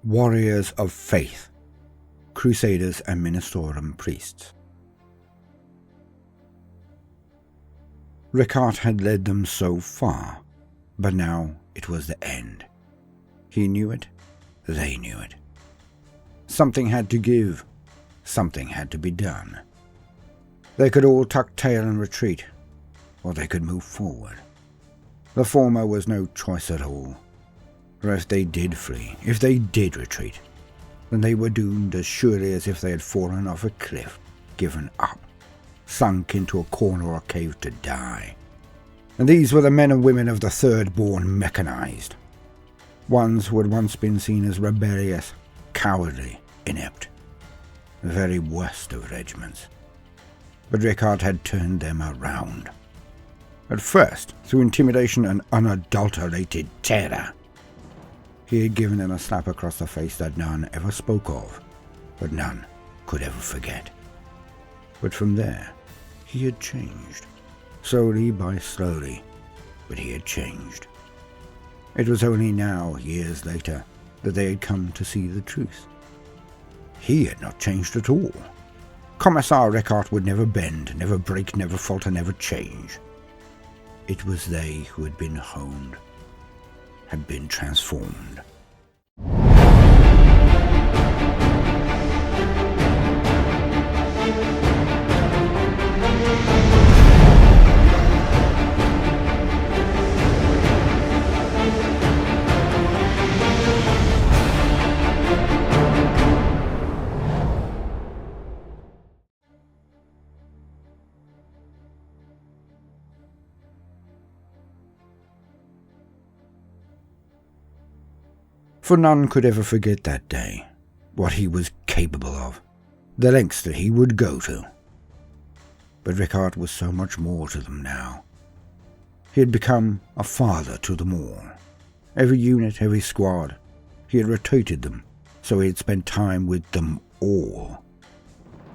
Warriors of Faith, Crusaders and Ministorum priests. Rickard had led them so far, but now it was the end. He knew it, they knew it. Something had to give, something had to be done. They could all tuck tail and retreat, or they could move forward. The former was no choice at all. For if they did flee, if they did retreat, then they were doomed as surely as if they had fallen off a cliff, given up, sunk into a corner or cave to die. And these were the men and women of the third-born mechanized, ones who had once been seen as rebellious, cowardly, inept, the very worst of regiments. But Rickard had turned them around. At first, through intimidation and unadulterated terror. He had given them a slap across the face that none ever spoke of, but none could ever forget. But from there, he had changed. Slowly by slowly, but he had changed. It was only now, years later, that they had come to see the truth. He had not changed at all. Commissar Rickard would never bend, never break, never falter, never change. It was they who had been honed, had been transformed. For none could ever forget that day, what he was capable of, the lengths that he would go to. But Rickard was so much more to them now. He had become a father to them all. Every unit, every squad, he had rotated them, so he had spent time with them all.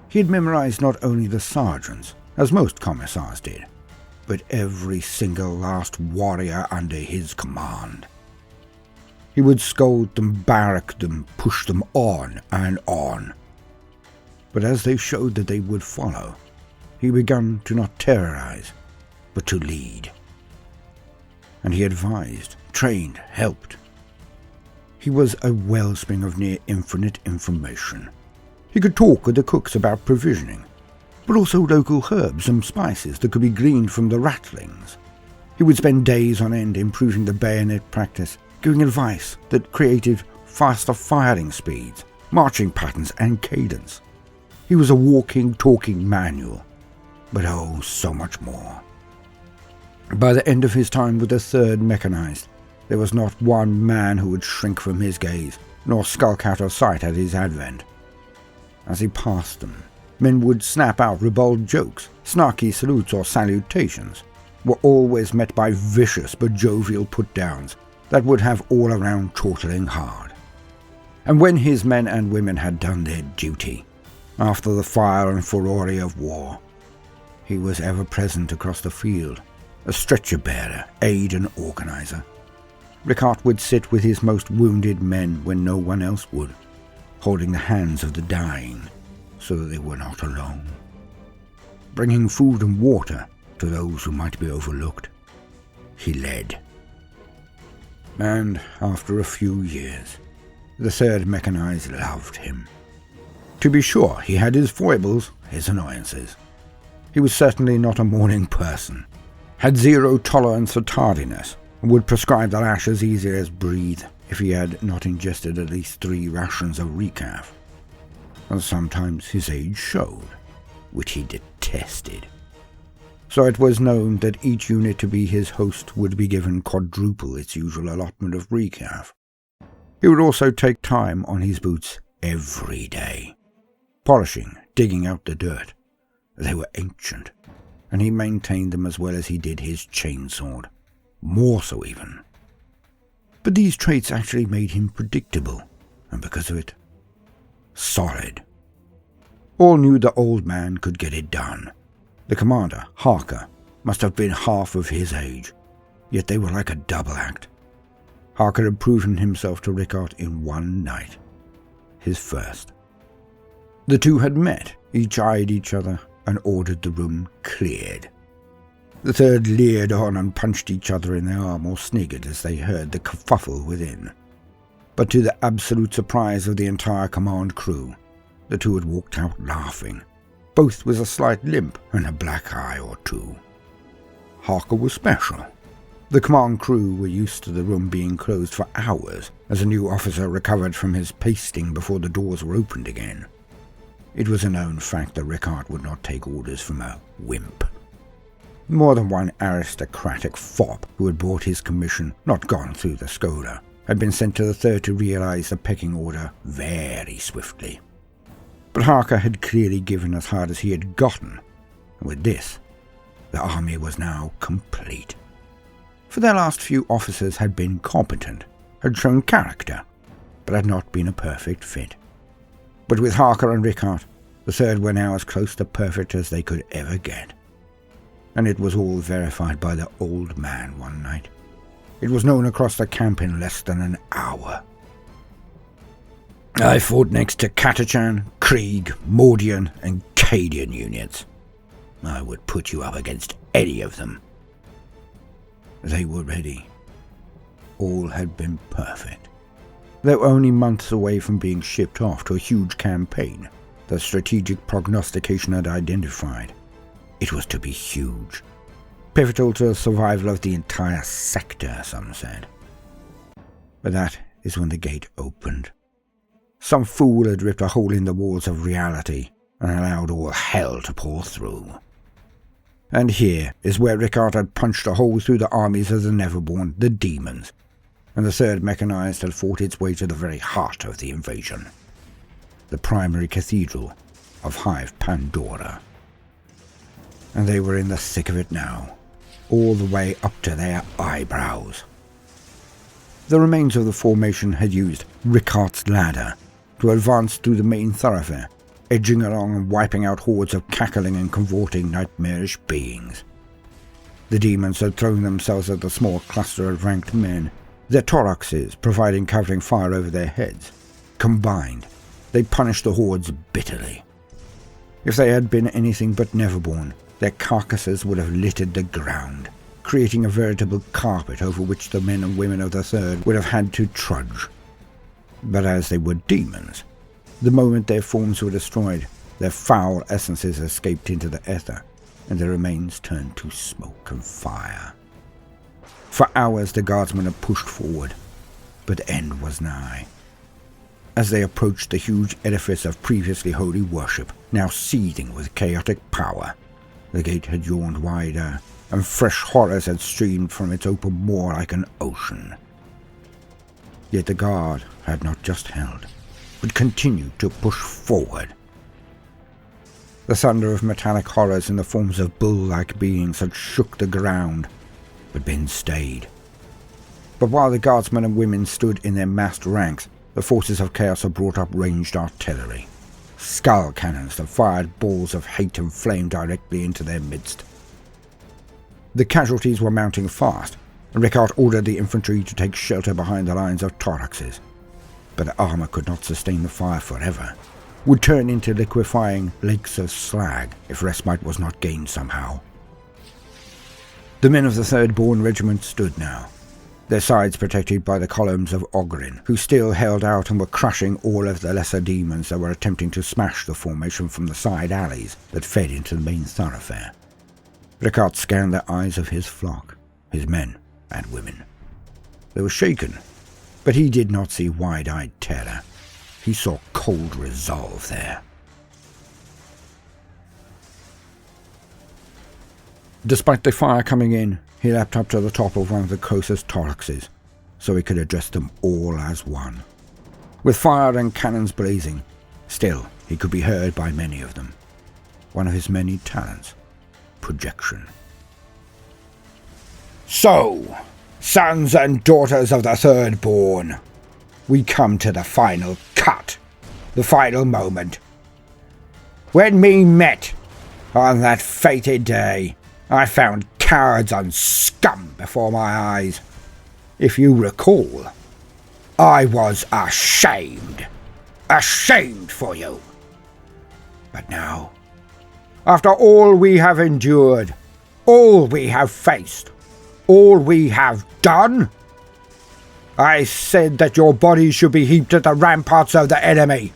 He had memorized not only the sergeants, as most commissars did, but every single last warrior under his command. He would scold them, barrack them, push them on and on. But as they showed that they would follow, he began to not terrorize, but to lead. And he advised, trained, helped. He was a wellspring of near infinite information. He could talk with the cooks about provisioning, but also local herbs and spices that could be gleaned from the ratlings. He would spend days on end improving the bayonet practice, giving advice that created faster firing speeds, marching patterns and cadence. He was a walking, talking manual, but oh, so much more. By the end of his time with the 3rd Mechanized, there was not one man who would shrink from his gaze, nor skulk out of sight at his advent. As he passed them, men would snap out ribald jokes, snarky salutes or salutations, were always met by vicious but jovial put-downs, that would have all around chortling hard. And when his men and women had done their duty, after the fire and furore of war, he was ever present across the field, a stretcher-bearer, aide and organizer. Rickard would sit with his most wounded men when no one else would, holding the hands of the dying so that they were not alone, bringing food and water to those who might be overlooked. He led. And after a few years, the 3rd Mechanized loved him. To be sure, he had his foibles, his annoyances. He was certainly not a morning person, had zero tolerance for tardiness, and would prescribe the lash as easy as breathe if he had not ingested at least 3 rations of recaf. And sometimes his age showed, which he detested. So it was known that each unit to be his host would be given quadruple its usual allotment of recaf. He would also take time on his boots every day, polishing, digging out the dirt. They were ancient, and he maintained them as well as he did his chainsword, more so even. But these traits actually made him predictable, and because of it, solid. All knew the old man could get it done. The commander, Harker, must have been half of his age, yet they were like a double act. Harker had proven himself to Rickard in one night. His first. The two had met, each eyed each other, and ordered the room cleared. The third leered on and punched each other in the arm or sniggered as they heard the kerfuffle within. But to the absolute surprise of the entire command crew, the two had walked out laughing, both with a slight limp and a black eye or two. Harker was special. The command crew were used to the room being closed for hours as a new officer recovered from his pasting before the doors were opened again. It was a known fact that Rickard would not take orders from a wimp. More than one aristocratic fop who had bought his commission, not gone through the Skoda, had been sent to the third to realize the pecking order very swiftly. But Harker had clearly given as hard as he had gotten, and with this, the army was now complete. For their last few officers had been competent, had shown character, but had not been a perfect fit. But with Harker and Rickard, the third were now as close to perfect as they could ever get. And it was all verified by the old man one night. It was known across the camp in less than an hour. I fought next to Katachan, Krieg, Mordian, and Cadian units. I would put you up against any of them. They were ready. All had been perfect. They were only months away from being shipped off to a huge campaign that strategic prognostication had identified. It was to be huge. Pivotal to the survival of the entire sector, some said. But that is when the gate opened. Some fool had ripped a hole in the walls of reality and allowed all hell to pour through. And here is where Rickard had punched a hole through the armies of the Neverborn, the demons, and the third mechanized had fought its way to the very heart of the invasion. The primary cathedral of Hive Pandora. And they were in the thick of it now, all the way up to their eyebrows. The remains of the formation had used Rickard's ladder to advance through the main thoroughfare, edging along and wiping out hordes of cackling and cavorting nightmarish beings. The demons had thrown themselves at the small cluster of ranked men, their thoraxes providing covering fire over their heads. Combined, they punished the hordes bitterly. If they had been anything but Neverborn, their carcasses would have littered the ground, creating a veritable carpet over which the men and women of the Third would have had to trudge. But as they were demons, the moment their forms were destroyed, their foul essences escaped into the ether, and their remains turned to smoke and fire. For hours the guardsmen had pushed forward, but the end was nigh. As they approached the huge edifice of previously holy worship, now seething with chaotic power, the gate had yawned wider, and fresh horrors had streamed from its open maw like an ocean. Yet the guard had not just held, but continued to push forward. The thunder of metallic horrors in the forms of bull-like beings had shook the ground, but been stayed. But while the guardsmen and women stood in their massed ranks, the forces of chaos had brought up ranged artillery, skull cannons that fired balls of hate and flame directly into their midst. The casualties were mounting fast, and Rickard ordered the infantry to take shelter behind the lines of thoraxes. But the armour could not sustain the fire forever, would turn into liquefying lakes of slag if respite was not gained somehow. The men of the Third Born Regiment stood now, their sides protected by the columns of Ogrin, who still held out and were crushing all of the lesser demons that were attempting to smash the formation from the side alleys that fed into the main thoroughfare. Rickard scanned the eyes of his flock, his men and women. They were shaken, but he did not see wide-eyed terror. He saw cold resolve there. Despite the fire coming in, he leapt up to the top of one of the closest thoraxes, so he could address them all as one. With fire and cannons blazing, still he could be heard by many of them. One of his many talents, projection. So, sons and daughters of the Third Born, we come to the final cut, the final moment. When we met on that fated day, I found cowards and scum before my eyes. If you recall, I was ashamed. Ashamed for you. But now, after all we have endured, all we have faced, all we have done, I said that your bodies should be heaped at the ramparts of the enemy,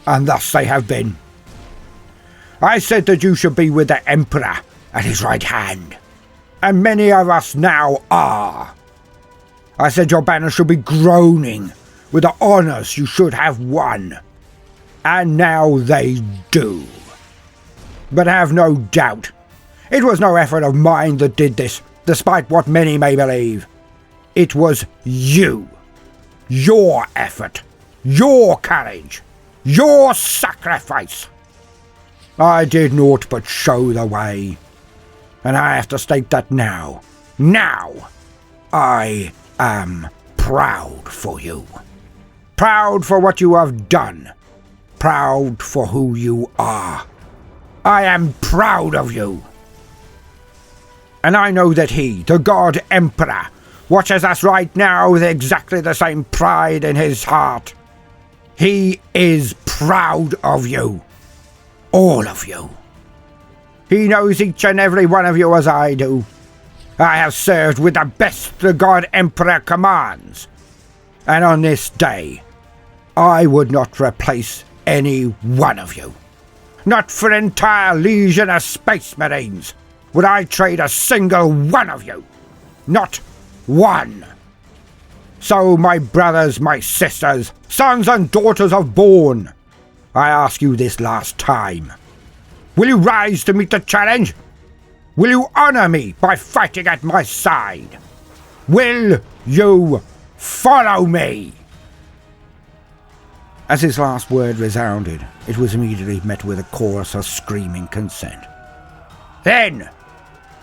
and thus they have been. I said that you should be with the Emperor at his right hand, and many of us now are. I said your banner should be groaning with the honours you should have won, and now they do. But have no doubt, it was no effort of mine that did this, despite what many may believe. It was you, your effort, your courage, your sacrifice. I did naught but show the way, and I have to state that now, I am proud for you. Proud for what you have done, proud for who you are. I am proud of you. And I know that he, the God Emperor, watches us right now with exactly the same pride in his heart. He is proud of you. All of you. He knows each and every one of you as I do. I have served with the best the God Emperor commands. And on this day, I would not replace any one of you. Not for an entire legion of Space Marines would I trade a single one of you. Not one. So, my brothers, my sisters, sons and daughters of Bourne, I ask you this last time. Will you rise to meet the challenge? Will you honour me by fighting at my side? Will you follow me? As his last word resounded, it was immediately met with a chorus of screaming consent. Then,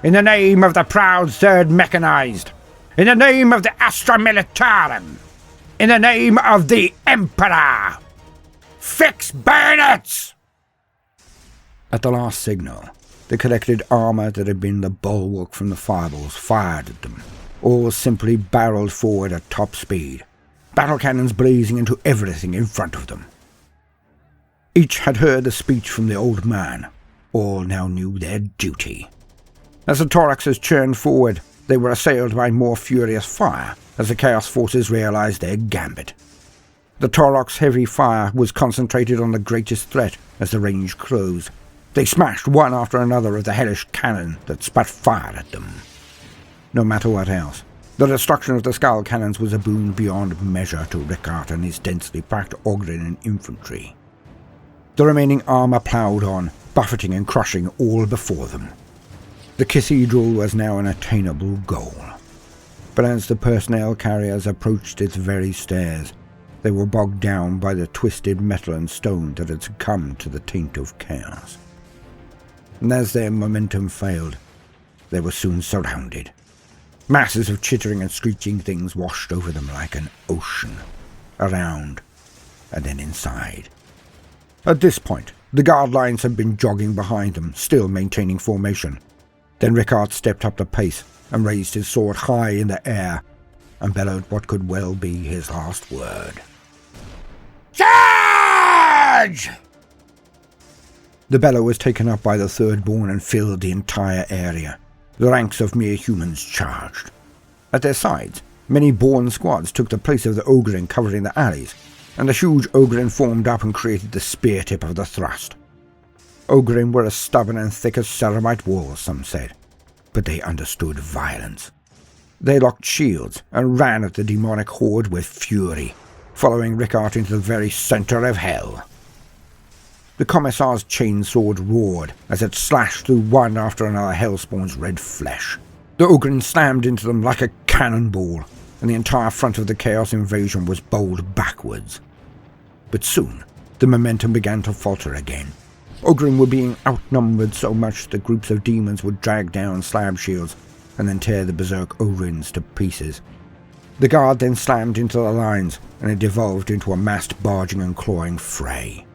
in the name of the proud 3rd Mechanized, in the name of the Astra Militarum, in the name of the Emperor, fix bayonets! At the last signal, the collected armour that had been the bulwark from the fireballs fired at them. All simply barreled forward at top speed, battle cannons blazing into everything in front of them. Each had heard the speech from the old man. All now knew their duty. As the Thoraxes churned forward, they were assailed by more furious fire as the Chaos Forces realized their gambit. The Torok's heavy fire was concentrated on the greatest threat as the range closed. They smashed one after another of the hellish cannon that spat fire at them. No matter what else, the destruction of the skull cannons was a boon beyond measure to Rickard and his densely packed Ogryn and infantry. The remaining armour ploughed on, buffeting and crushing all before them. The cathedral was now an attainable goal. But as the personnel carriers approached its very stairs, they were bogged down by the twisted metal and stone that had succumbed to the taint of chaos. And as their momentum failed, they were soon surrounded. Masses of chittering and screeching things washed over them like an ocean, around, and then inside. At this point, the guard lines had been jogging behind them, still maintaining formation. Then Rickard stepped up the pace and raised his sword high in the air and bellowed what could well be his last word. Charge! The bellow was taken up by the Third Born and filled the entire area. The ranks of mere humans charged. At their sides, many Born squads took the place of the Ogryn covering the alleys, and the huge Ogryn formed up and created the spear tip of the thrust. Ogryn were as stubborn and thick as ceramite walls, some said, but they understood violence. They locked shields and ran at the demonic horde with fury, following Rickard into the very centre of hell. The Commissar's chainsword roared as it slashed through one after another Hellspawn's red flesh. The Ogryn slammed into them like a cannonball, and the entire front of the Chaos invasion was bowled backwards. But soon, the momentum began to falter again. Ogryn were being outnumbered so much that groups of demons would drag down slab shields and then tear the berserk Ogryns to pieces. The guard then slammed into the lines, and it devolved into a massed barging and clawing fray.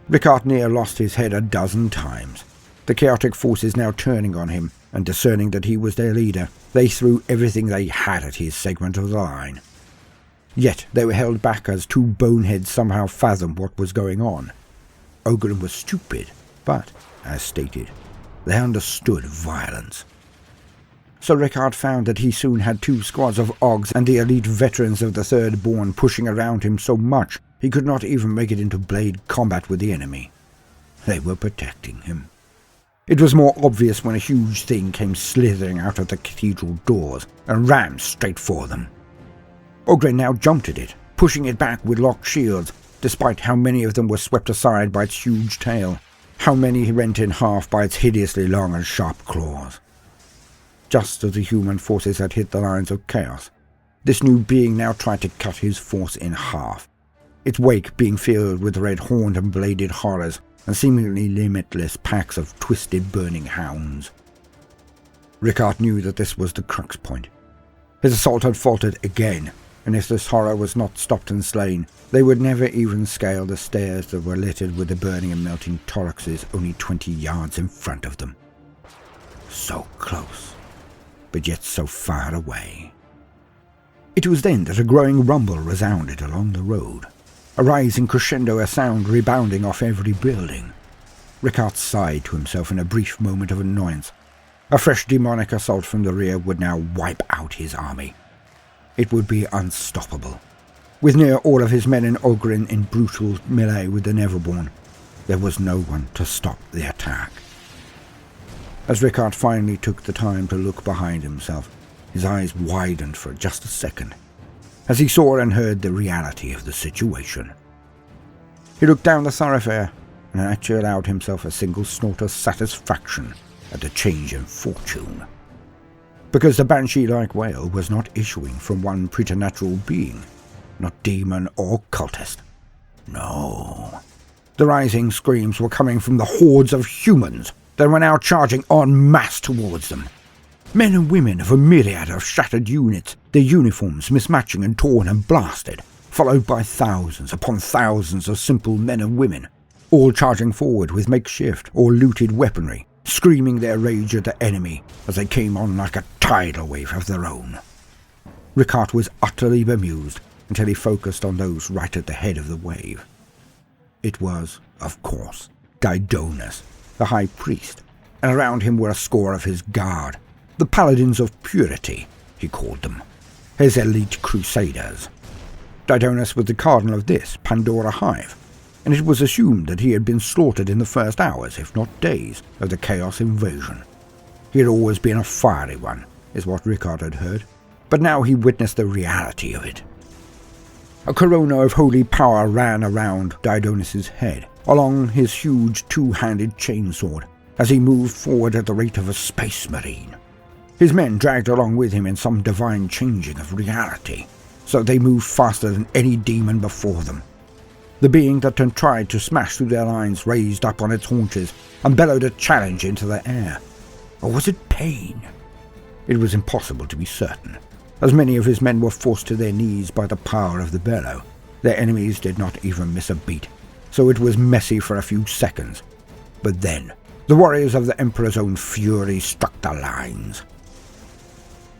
Rickard near lost his head a dozen times. The chaotic forces now turning on him, and discerning that he was their leader, they threw everything they had at his segment of the line. Yet they were held back as two boneheads somehow fathomed what was going on. Ogren was stupid, but, as stated, they understood violence. So Rickard found that he soon had two squads of Oggs and the elite veterans of the Third Born pushing around him so much he could not even make it into blade combat with the enemy. They were protecting him. It was more obvious when a huge thing came slithering out of the cathedral doors and rammed straight for them. Ogren now jumped at it, pushing it back with locked shields, despite how many of them were swept aside by its huge tail, how many rent in half by its hideously long and sharp claws. Just as the human forces had hit the lines of chaos, this new being now tried to cut his force in half, its wake being filled with red-horned and bladed horrors and seemingly limitless packs of twisted burning hounds. Rickard knew that this was the crux point. His assault had faltered again, and if this horror was not stopped and slain, they would never even scale the stairs that were littered with the burning and melting thoraxes only 20 yards in front of them. So close, but yet so far away. It was then that a growing rumble resounded along the road, a rising crescendo, a sound rebounding off every building. Rickard sighed to himself in a brief moment of annoyance. A fresh demonic assault from the rear would now wipe out his army. It would be unstoppable. With near all of his men in Ogren in brutal melee with the Neverborn, there was no one to stop the attack. As Rickard finally took the time to look behind himself, his eyes widened for just a second, as he saw and heard the reality of the situation. He looked down the thoroughfare and actually allowed himself a single snort of satisfaction at the change in fortune. Because the banshee-like wail was not issuing from one preternatural being, not demon or cultist. No. The rising screams were coming from the hordes of humans that were now charging en masse towards them. Men and women of a myriad of shattered units, their uniforms mismatching and torn and blasted, followed by thousands upon thousands of simple men and women, all charging forward with makeshift or looted weaponry, screaming their rage at the enemy as they came on like a tidal wave of their own. Rickard was utterly bemused until he focused on those right at the head of the wave. It was, of course, Daidonis, the High Priest, and around him were a score of his guard, the Paladins of Purity, he called them, his elite Crusaders. Daidonis was the cardinal of this Pandora hive, and it was assumed that he had been slaughtered in the first hours, if not days, of the Chaos invasion. He had always been a fiery one, is what Rickard had heard, but now he witnessed the reality of it. A corona of holy power ran around Daidonis' head, along his huge two-handed chainsword, as he moved forward at the rate of a space marine. His men dragged along with him in some divine changing of reality, so they moved faster than any demon before them. The being that had tried to smash through their lines raised up on its haunches and bellowed a challenge into the air. Or was it pain? It was impossible to be certain, as many of his men were forced to their knees by the power of the bellow. Their enemies did not even miss a beat, so it was messy for a few seconds. But then, the warriors of the Emperor's own fury struck the lines.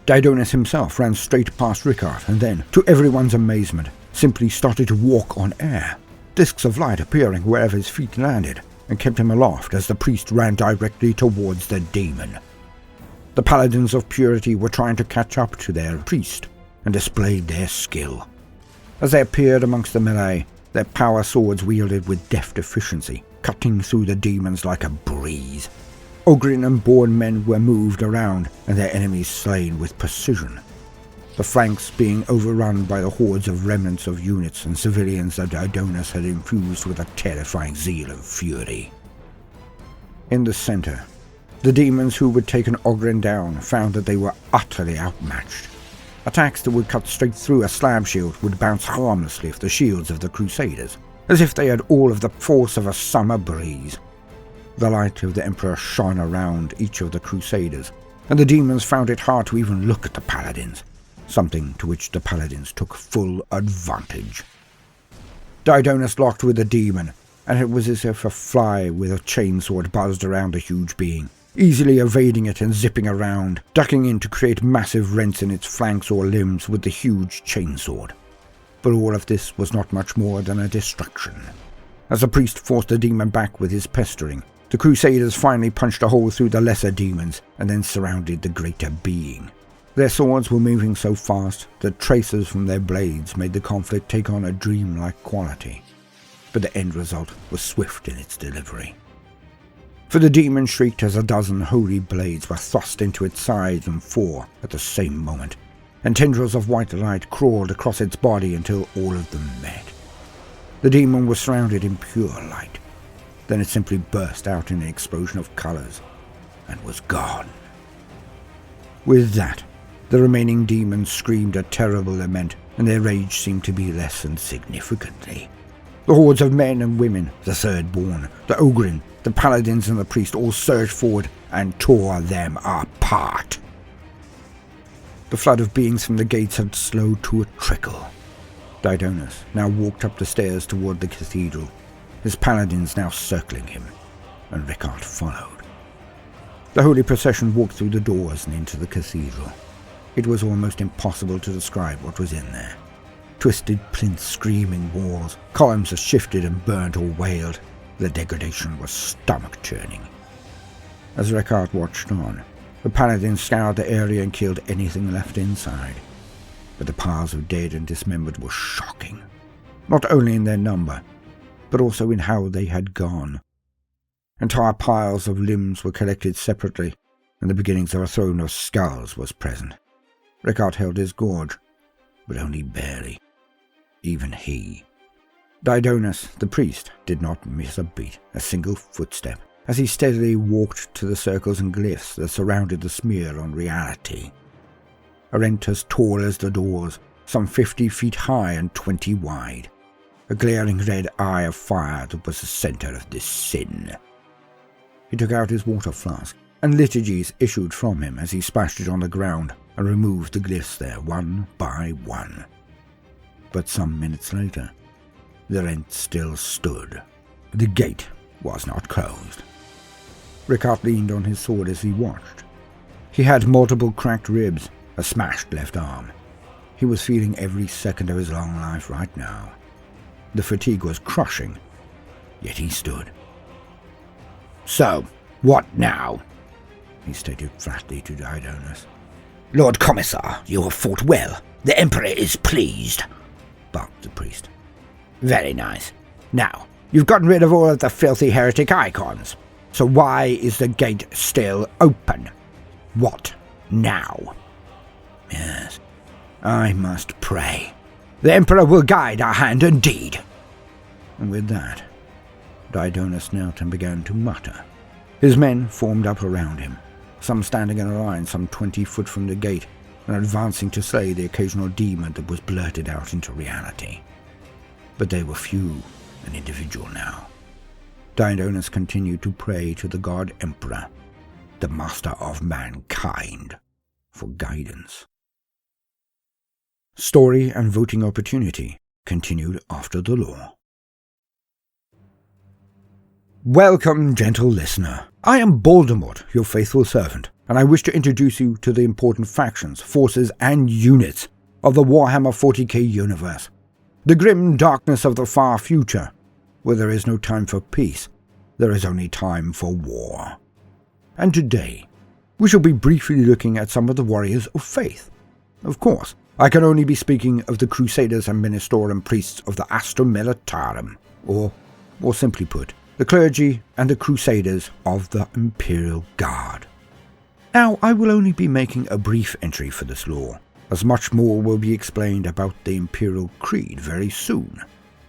Daidonis himself ran straight past Rickard and then, to everyone's amazement, simply started to walk on air, discs of light appearing wherever his feet landed, and kept him aloft as the priest ran directly towards the demon. The Paladins of Purity were trying to catch up to their priest and displayed their skill. As they appeared amongst the melee, their power swords wielded with deft efficiency, cutting through the demons like a breeze. Ogren and Born men were moved around and their enemies slain with precision, the flanks being overrun by the hordes of remnants of units and civilians that Daidonis had infused with a terrifying zeal and fury. In the center, the demons who had taken Ogren down found that they were utterly outmatched. Attacks that would cut straight through a slab shield would bounce harmlessly off the shields of the Crusaders, as if they had all of the force of a summer breeze. The light of the Emperor shone around each of the Crusaders, and the demons found it hard to even look at the Paladins, something to which the Paladins took full advantage. Daidonis locked with the demon, and it was as if a fly with a chainsword buzzed around the huge being, easily evading it and zipping around, ducking in to create massive rents in its flanks or limbs with the huge chainsword. But all of this was not much more than a distraction. As the priest forced the demon back with his pestering, the Crusaders finally punched a hole through the lesser demons and then surrounded the greater being. Their swords were moving so fast that traces from their blades made the conflict take on a dreamlike quality. But the end result was swift in its delivery. For the demon shrieked as a dozen holy blades were thrust into its sides and fore at the same moment, and tendrils of white light crawled across its body until all of them met. The demon was surrounded in pure light. Then it simply burst out in an explosion of colours and was gone. With that, the remaining demons screamed a terrible lament, and their rage seemed to be lessened significantly. The hordes of men and women, the third-born, the Ogrin, the Paladins and the priest all surged forward and tore them apart. The flood of beings from the gates had slowed to a trickle. Daidonis now walked up the stairs toward the cathedral, his paladins now circling him, and Rickard followed. The holy procession walked through the doors and into the cathedral. It was almost impossible to describe what was in there. Twisted plinths, screaming walls, columns that shifted and burnt or wailed. The degradation was stomach-churning. As Rickard watched on, the paladins scoured the area and killed anything left inside. But the piles of dead and dismembered were shocking, not only in their number, but also in how they had gone. Entire piles of limbs were collected separately, and the beginnings of a throne of skulls was present. Rickard held his gorge, but only barely. Even he. Daidonis, the priest, did not miss a beat, a single footstep, as he steadily walked to the circles and glyphs that surrounded the smear on reality. A rent as tall as the doors, some 50 feet high and 20 wide. A glaring red eye of fire that was the center of this sin. He took out his water flask, and liturgies issued from him as he splashed it on the ground and removed the glyphs there one by one. But some minutes later, the rent still stood. The gate was not closed. Rickard leaned on his sword as he watched. He had multiple cracked ribs, a smashed left arm. He was feeling every second of his long life right now. The fatigue was crushing, yet he stood. "So, what now?" he stated flatly to Daidonis. "Lord Commissar, you have fought well. The Emperor is pleased," barked the priest. "Very nice. Now, you've gotten rid of all of the filthy heretic icons. So why is the gate still open? What now?" "Yes, I must pray. The Emperor will guide our hand and deed." And with that, Daidonis knelt and began to mutter. His men formed up around him, some standing in a line some 20 foot from the gate and advancing to slay the occasional demon that was blurted out into reality. But they were few and individual now. Daidonis continued to pray to the God Emperor, the master of mankind, for guidance. Story and voting opportunity continued after the law. Welcome, gentle listener. I am Baldermort, your faithful servant, and I wish to introduce you to the important factions, forces, and units of the Warhammer 40k universe. The grim darkness of the far future, where there is no time for peace, there is only time for war. And today, we shall be briefly looking at some of the warriors of faith. Of course, I can only be speaking of the Crusaders and Ministorum priests of the Astra Militarum, or more simply put, the clergy and the Crusaders of the Imperial Guard. Now, I will only be making a brief entry for this lore, as much more will be explained about the Imperial Creed very soon.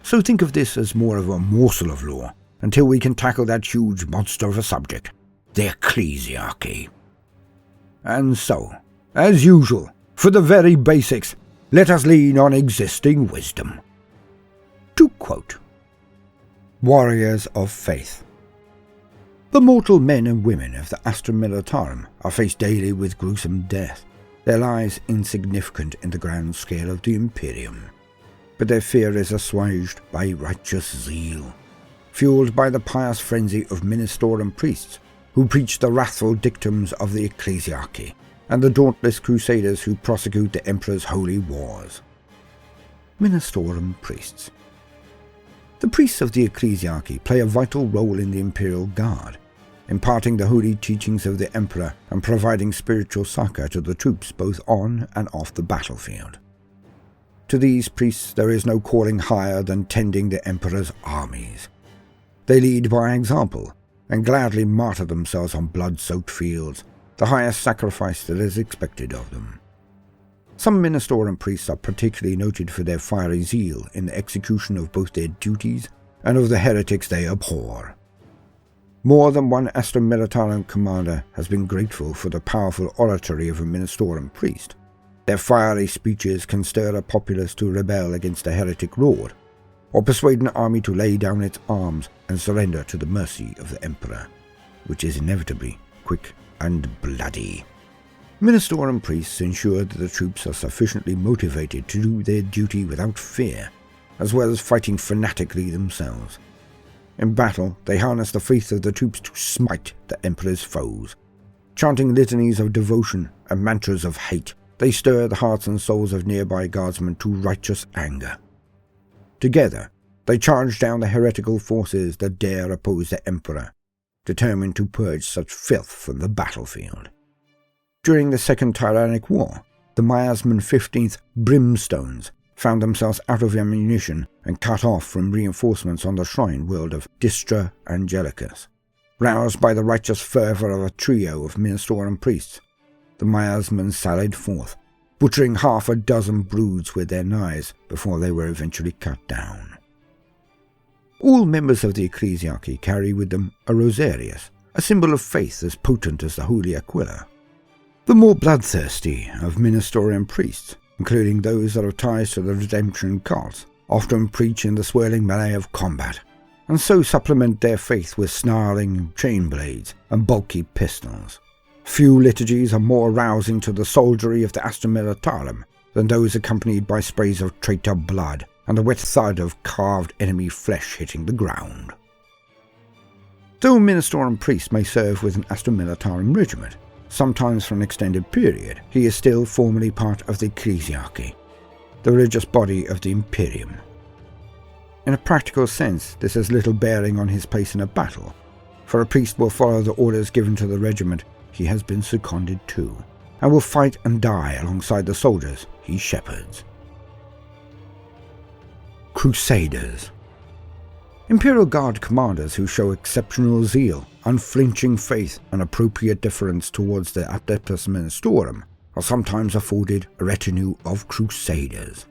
So think of this as more of a morsel of lore, until we can tackle that huge monster of a subject, the ecclesiarchy. And so, as usual, for the very basics, let us lean on existing wisdom. To quote, Warriors of Faith. The mortal men and women of the Astra Militarum are faced daily with gruesome death, their lives insignificant in the grand scale of the Imperium. But their fear is assuaged by righteous zeal, fueled by the pious frenzy of Ministorum priests who preach the wrathful dictums of the ecclesiarchy, and the dauntless Crusaders who prosecute the Emperor's holy wars. Ministorum priests. The priests of the ecclesiarchy play a vital role in the Imperial Guard, imparting the holy teachings of the Emperor and providing spiritual succor to the troops both on and off the battlefield. To these priests there is no calling higher than tending the Emperor's armies. They lead by example and gladly martyr themselves on blood-soaked fields, the highest sacrifice that is expected of them. Some Ministorum priests are particularly noted for their fiery zeal in the execution of both their duties and of the heretics they abhor. More than one Astra Militarum commander has been grateful for the powerful oratory of a Ministorum priest. Their fiery speeches can stir a populace to rebel against a heretic lord, or persuade an army to lay down its arms and surrender to the mercy of the Emperor, which is inevitably quick and bloody. Ministorum priests ensure that the troops are sufficiently motivated to do their duty without fear, as well as fighting fanatically themselves. In battle, they harness the faith of the troops to smite the Emperor's foes. Chanting litanies of devotion and mantras of hate, they stir the hearts and souls of nearby guardsmen to righteous anger. Together, they charge down the heretical forces that dare oppose the Emperor, determined to purge such filth from the battlefield. During the Second Tyrannic War, the miasman 15th Brimstones found themselves out of ammunition and cut off from reinforcements on the shrine world of Distra Angelicus. Roused by the righteous fervour of a trio of Ministorum priests, the miasmen sallied forth, butchering half a dozen broods with their knives before they were eventually cut down. All members of the ecclesiarchy carry with them a rosarius, a symbol of faith as potent as the Holy Aquila. The more bloodthirsty of Ministorum priests, including those that have ties to the redemption cults, often preach in the swirling melee of combat, and so supplement their faith with snarling chain blades and bulky pistols. Few liturgies are more rousing to the soldiery of the Astra Militarum than those accompanied by sprays of traitor blood and the wet thud of carved enemy flesh hitting the ground. Though Ministorum priests may serve with an Astra Militarum regiment, sometimes for an extended period, he is still formally part of the ecclesiarchy, the religious body of the Imperium. In a practical sense, this has little bearing on his place in a battle, for a priest will follow the orders given to the regiment he has been seconded to, and will fight and die alongside the soldiers he shepherds. Crusaders. Imperial Guard commanders who show exceptional zeal, unflinching faith, and appropriate deference towards the Adeptus Ministorum are sometimes afforded a retinue of Crusaders.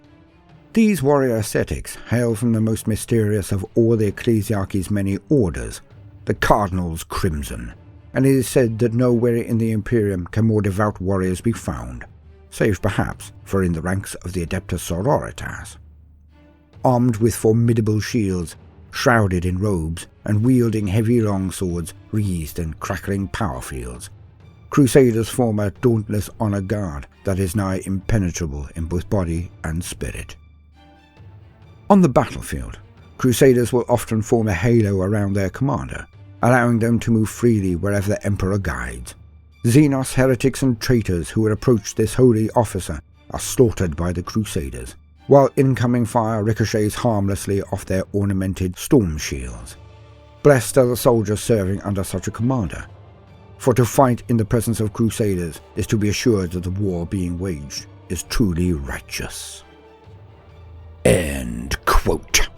These warrior ascetics hail from the most mysterious of all the ecclesiarchy's many orders, the Cardinal's Crimson, and it is said that nowhere in the Imperium can more devout warriors be found, save perhaps for in the ranks of the Adeptus Sororitas. Armed with formidable shields, shrouded in robes, and wielding heavy longswords wreathed in crackling power fields, Crusaders form a dauntless honor guard that is nigh impenetrable in both body and spirit. On the battlefield, Crusaders will often form a halo around their commander, allowing them to move freely wherever the Emperor guides. Xenos heretics and traitors who would approach this holy officer are slaughtered by the Crusaders, while incoming fire ricochets harmlessly off their ornamented storm shields. Blessed are the soldiers serving under such a commander, for to fight in the presence of Crusaders is to be assured that the war being waged is truly righteous. End quote.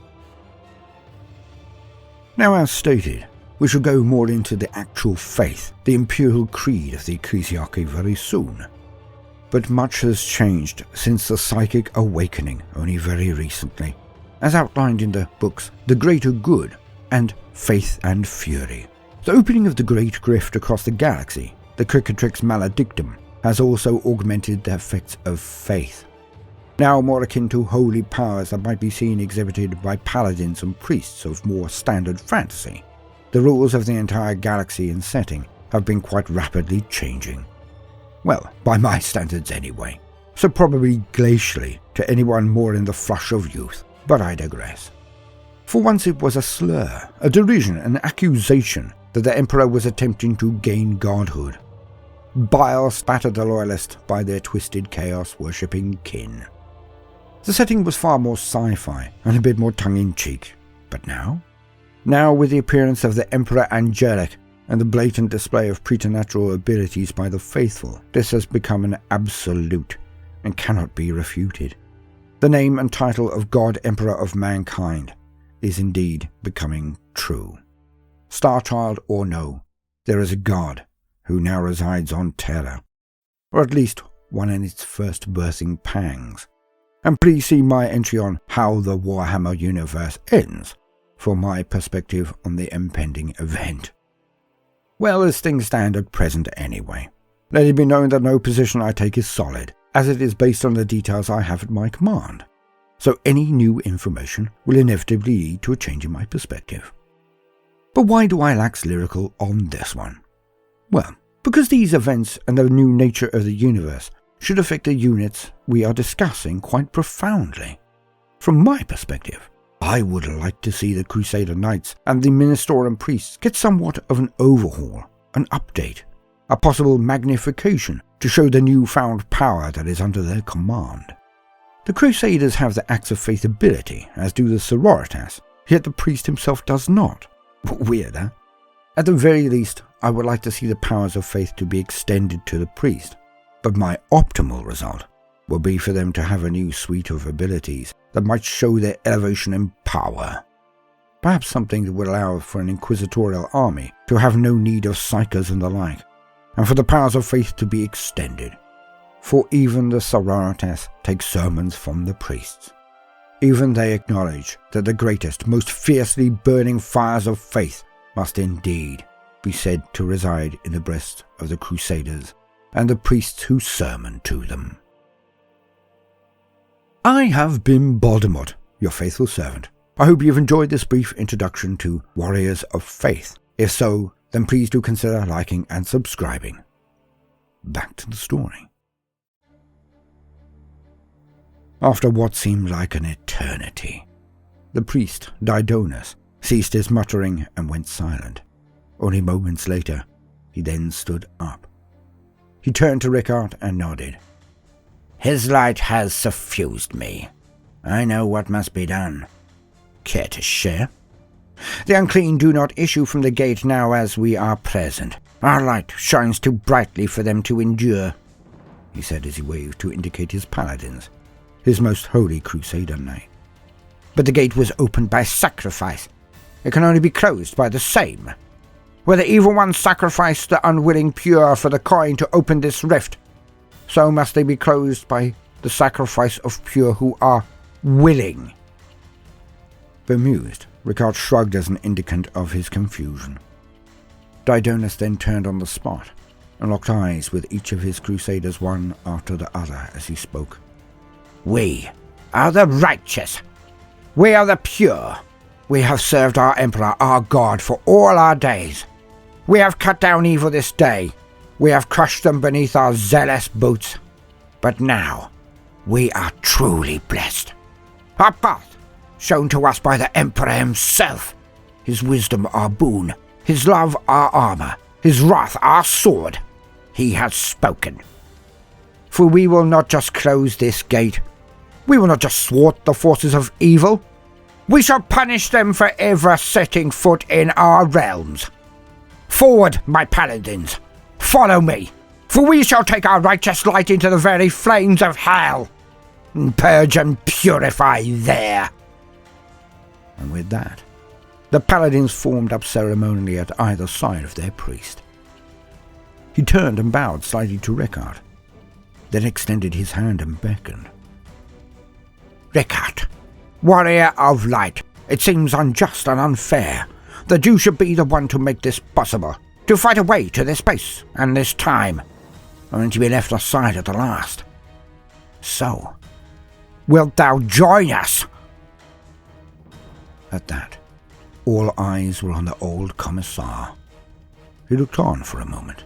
Now, as stated, we shall go more into the actual faith, the Imperial Creed of the ecclesiarchy very soon. But much has changed since the psychic awakening only very recently, as outlined in the books The Greater Good and Faith and Fury. The opening of the Great Rift across the galaxy, the Cricatrix Maledictum, has also augmented the effects of faith. Now more akin to holy powers that might be seen exhibited by paladins and priests of more standard fantasy, the rules of the entire galaxy and setting have been quite rapidly changing. Well, by my standards anyway, so probably glacially to anyone more in the flush of youth, but I digress. For once it was a slur, a derision, an accusation that the Emperor was attempting to gain godhood. Bile spattered the loyalists by their twisted chaos-worshipping kin. The setting was far more sci-fi and a bit more tongue-in-cheek. But now? Now, with the appearance of the Emperor Angelic and the blatant display of preternatural abilities by the faithful, this has become an absolute and cannot be refuted. The name and title of God Emperor of Mankind is indeed becoming true. Starchild or no, there is a God who now resides on Terra, or at least one in its first birthing pangs. And please see my entry on How the Warhammer Universe Ends for my perspective on the impending event. Well, as things stand at present anyway, let it be known that no position I take is solid, as it is based on the details I have at my command. So any new information will inevitably lead to a change in my perspective. But why do I wax lyrical on this one? Well, because these events and the new nature of the universe should affect the units we are discussing quite profoundly. From my perspective, I would like to see the Crusader Knights and the Ministorum priests get somewhat of an overhaul, an update, a possible magnification to show the newfound power that is under their command. The Crusaders have the Acts of Faith ability, as do the Sororitas, yet the priest himself does not. Weird, huh? At the very least, I would like to see the powers of faith to be extended to the priest, but my optimal result will be for them to have a new suite of abilities that might show their elevation in power. Perhaps something that would allow for an inquisitorial army to have no need of psychers and the like, and for the powers of faith to be extended. For even the Sororitas take sermons from the priests. Even they acknowledge that the greatest, most fiercely burning fires of faith must indeed be said to reside in the breasts of the Crusaders and the priests who sermon to them. I have been Baldermort, your faithful servant. I hope you've enjoyed this brief introduction to Warriors of Faith. If so, then please do consider liking and subscribing. Back to the story. After what seemed like an eternity, the priest, Didonus, ceased his muttering and went silent. Only moments later, he then stood up. He turned to Rickard and nodded. His light has suffused me. I know what must be done. Care to share? The unclean do not issue from the gate now as we are present. Our light shines too brightly for them to endure, he said as he waved to indicate his Paladins, his most holy Crusader knight. But the gate was opened by sacrifice. It can only be closed by the same. Where the evil ones sacrificed the unwilling pure for the coin to open this rift, so must they be closed by the sacrifice of pure who are willing. Bemused, Rickard shrugged as an indicant of his confusion. Didonus then turned on the spot and locked eyes with each of his Crusaders one after the other as he spoke. We are the righteous. We are the pure. We have served our Emperor, our God, for all our days. We have cut down evil this day. We have crushed them beneath our zealous boots. But now, we are truly blessed. Our path, shown to us by the Emperor himself. His wisdom our boon. His love our armor. His wrath our sword. He has spoken. For we will not just close this gate. We will not just thwart the forces of evil. We shall punish them for ever setting foot in our realms. Forward, my Paladins! Follow me, for we shall take our righteous light into the very flames of hell, and purge and purify there. And with that, the Paladins formed up ceremonially at either side of their priest. He turned and bowed slightly to Rickard, then extended his hand and beckoned. Rickard, warrior of light, it seems unjust and unfair that you should be the one to make this possible, to fight a way to this space and this time, only to be left aside at the last. So, wilt thou join us? At that, all eyes were on the old commissar. He looked on for a moment,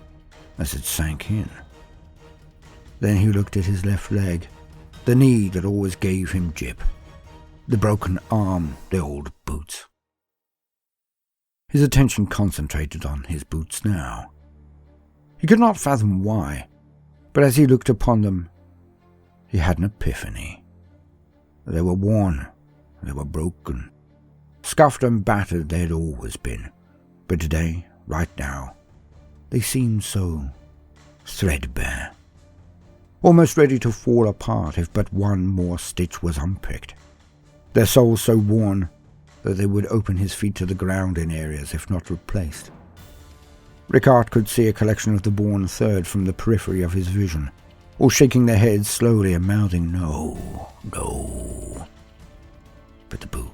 as it sank in. Then he looked at his left leg, the knee that always gave him jip, the broken arm, the old boots. His attention concentrated on his boots now. He could not fathom why, but as he looked upon them, he had an epiphany. They were worn, they were broken. Scuffed and battered they had always been, but today, right now, they seemed so threadbare. Almost ready to fall apart if but one more stitch was unpicked. Their soles so worn that they would open his feet to the ground in areas if not replaced. Rickard could see a collection of the Born Third from the periphery of his vision, all shaking their heads slowly and mouthing no, no. But the boots.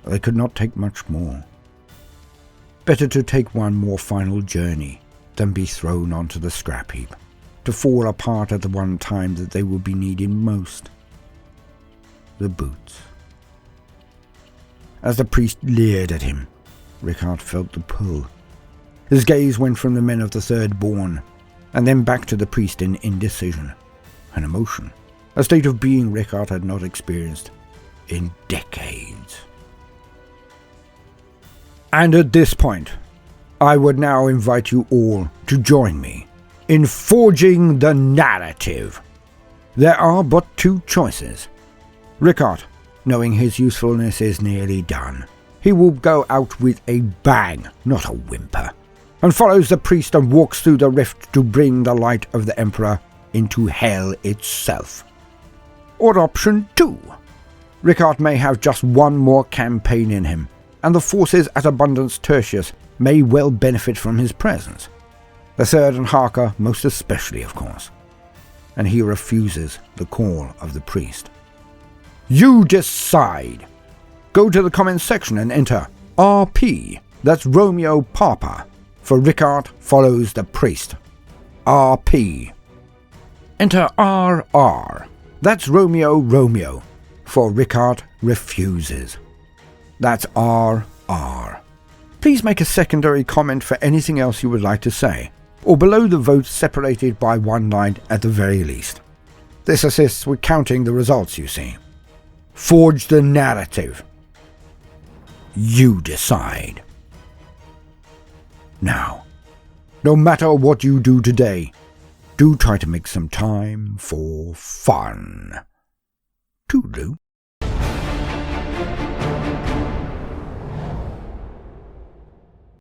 They could not take much more. Better to take one more final journey than be thrown onto the scrap heap, to fall apart at the one time that they would be needed most. The boots. As the priest leered at him, Rickard felt the pull. His gaze went from the men of the Third Born, and then back to the priest in indecision, an emotion, a state of being Rickard had not experienced in decades. And at this point, I would now invite you all to join me in forging the narrative. There are but two choices. Rickard, knowing his usefulness is nearly done, he will go out with a bang, not a whimper, and follows the priest and walks through the rift to bring the light of the Emperor into hell itself. Or option 2. Rickard may have just one more campaign in him, and the forces at Abundance Tertius may well benefit from his presence. The Third and Harker most especially, of course. And he refuses the call of the priest. You decide. Go to the comments section and enter RP, that's Romeo Papa, for Rickard follows the priest. RP. Enter RR, that's Romeo Romeo, for Rickard refuses. That's RR. Please make a secondary comment for anything else you would like to say, or below the votes separated by one line at the very least. This assists with counting the results, you see. Forge the narrative. You decide. Now, no matter what you do today, do try to make some time for fun. Toodaloo.